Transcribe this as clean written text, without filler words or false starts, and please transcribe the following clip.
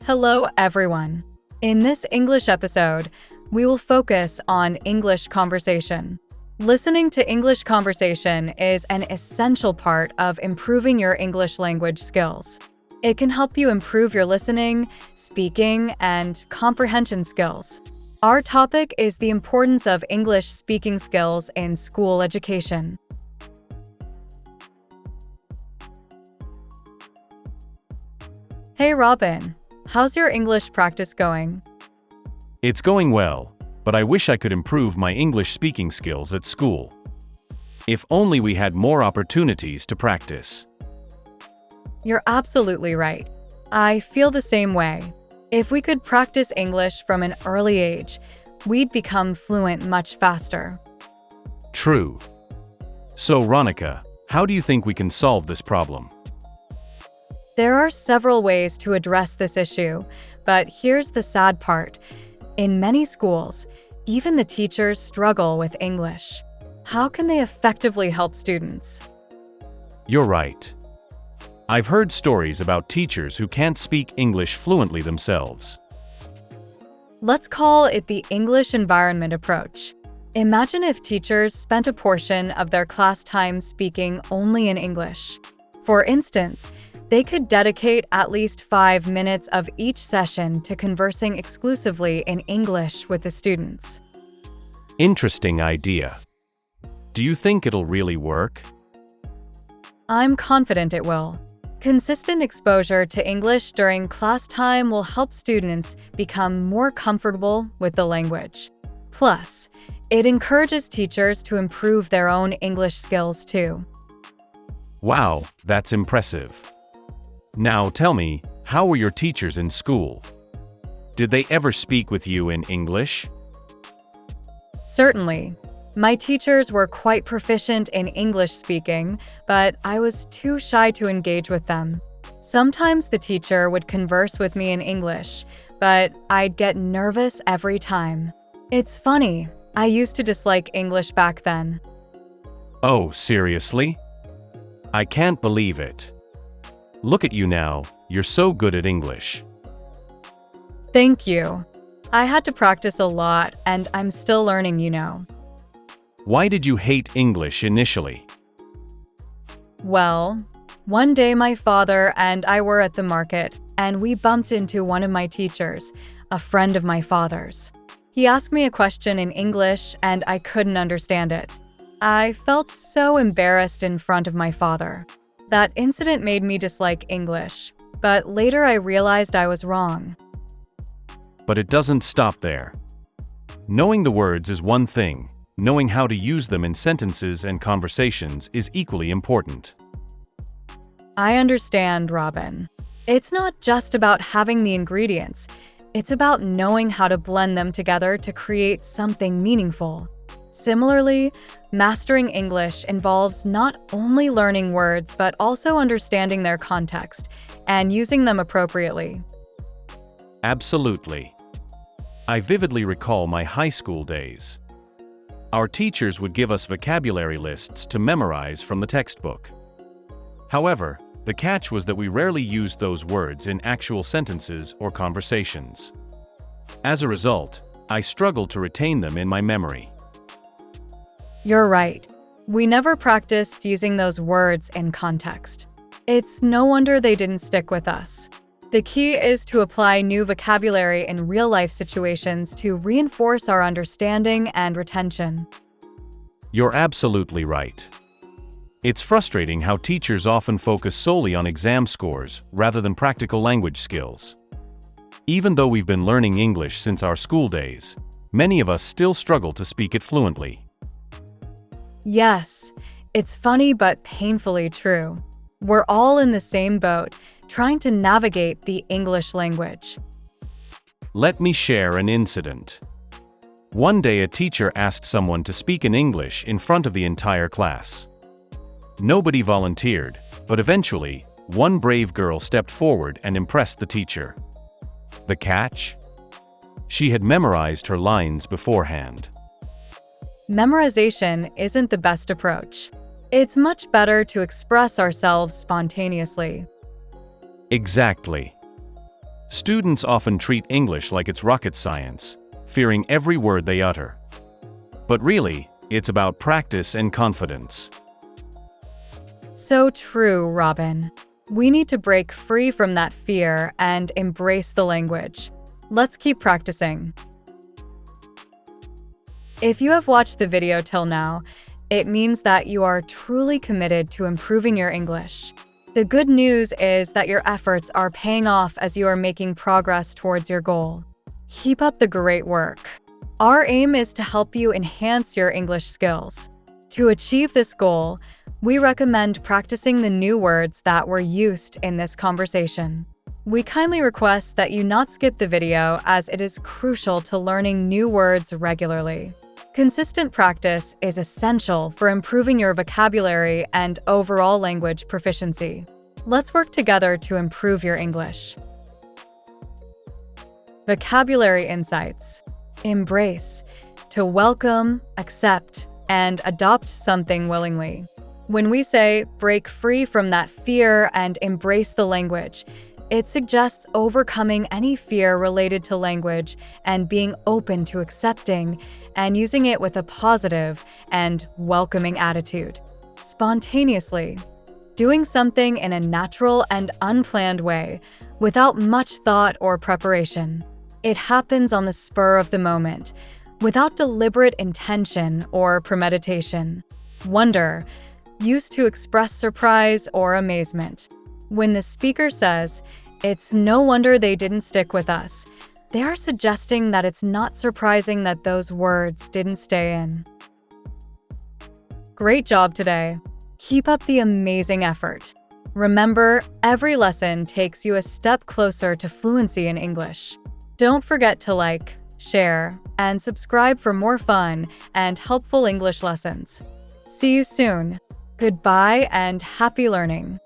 Hello, everyone. In this English episode, we will focus on English conversation. Listening to English conversation is an essential part of improving your English language skills. It can help you improve your listening, speaking, and comprehension skills. Our topic is the importance of English speaking skills in school education. Hey, Robin. How's your English practice going? It's going well, but I wish I could improve my English speaking skills at school. If only we had more opportunities to practice. You're absolutely right. I feel the same way. If we could practice English from an early age, we'd become fluent much faster. True. So, Ronica, how do you think we can solve this problem? There are several ways to address this issue, but here's the sad part. In many schools, even the teachers struggle with English. How can they effectively help students? You're right. I've heard stories about teachers who can't speak English fluently themselves. Let's call it the English environment approach. Imagine if teachers spent a portion of their class time speaking only in English. For instance, they could dedicate at least 5 minutes of each session to conversing exclusively in English with the students. Interesting idea. Do you think it'll really work? I'm confident it will. Consistent exposure to English during class time will help students become more comfortable with the language. Plus, it encourages teachers to improve their own English skills too. Wow, that's impressive. Now tell me, how were your teachers in school? Did they ever speak with you in English? Certainly. My teachers were quite proficient in English speaking, but I was too shy to engage with them. Sometimes the teacher would converse with me in English, but I'd get nervous every time. It's funny, I used to dislike English back then. Oh, seriously? I can't believe it. Look at you now, you're so good at English. Thank you. I had to practice a lot, and I'm still learning, Why did you hate English initially? Well, one day my father and I were at the market, and we bumped into one of my teachers, a friend of my father's. He asked me a question in English, and I couldn't understand it. I felt so embarrassed in front of my father. That incident made me dislike English, but later I realized I was wrong. But it doesn't stop there. Knowing the words is one thing. Knowing how to use them in sentences and conversations is equally important. I understand, Robin. It's not just about having the ingredients. It's about knowing how to blend them together to create something meaningful. Similarly, mastering English involves not only learning words but also understanding their context and using them appropriately. Absolutely. I vividly recall my high school days. Our teachers would give us vocabulary lists to memorize from the textbook. However, the catch was that we rarely used those words in actual sentences or conversations. As a result, I struggled to retain them in my memory. You're right. We never practiced using those words in context. It's no wonder they didn't stick with us. The key is to apply new vocabulary in real-life situations to reinforce our understanding and retention. You're absolutely right. It's frustrating how teachers often focus solely on exam scores rather than practical language skills. Even though we've been learning English since our school days, many of us still struggle to speak it fluently. Yes, it's funny but painfully true. We're all in the same boat, trying to navigate the English language. Let me share an incident. One day a teacher asked someone to speak in English in front of the entire class. Nobody volunteered, but eventually, one brave girl stepped forward and impressed the teacher. The catch? She had memorized her lines beforehand. Memorization isn't the best approach. It's much better to express ourselves spontaneously. Exactly. Students often treat English like it's rocket science, fearing every word they utter. But really, it's about practice and confidence. So true, Robin. We need to break free from that fear and embrace the language. Let's keep practicing. If you have watched the video till now, it means that you are truly committed to improving your English. The good news is that your efforts are paying off as you are making progress towards your goal. Keep up the great work. Our aim is to help you enhance your English skills. To achieve this goal, we recommend practicing the new words that were used in this conversation. We kindly request that you not skip the video as it is crucial to learning new words regularly. Consistent practice is essential for improving your vocabulary and overall language proficiency. Let's work together to improve your English. Vocabulary insights. Embrace. To welcome, accept, and adopt something willingly. When we say break free from that fear and embrace the language, it suggests overcoming any fear related to language and being open to accepting and using it with a positive and welcoming attitude. Spontaneously. Doing something in a natural and unplanned way without much thought or preparation. It happens on the spur of the moment, without deliberate intention or premeditation. Wonder. Used to express surprise or amazement. When the speaker says, "It's no wonder they didn't stick with us," they are suggesting that it's not surprising that those words didn't stay in. Great job today. Keep up the amazing effort. Remember, every lesson takes you a step closer to fluency in English. Don't forget to like, share, and subscribe for more fun and helpful English lessons. See you soon. Goodbye and happy learning.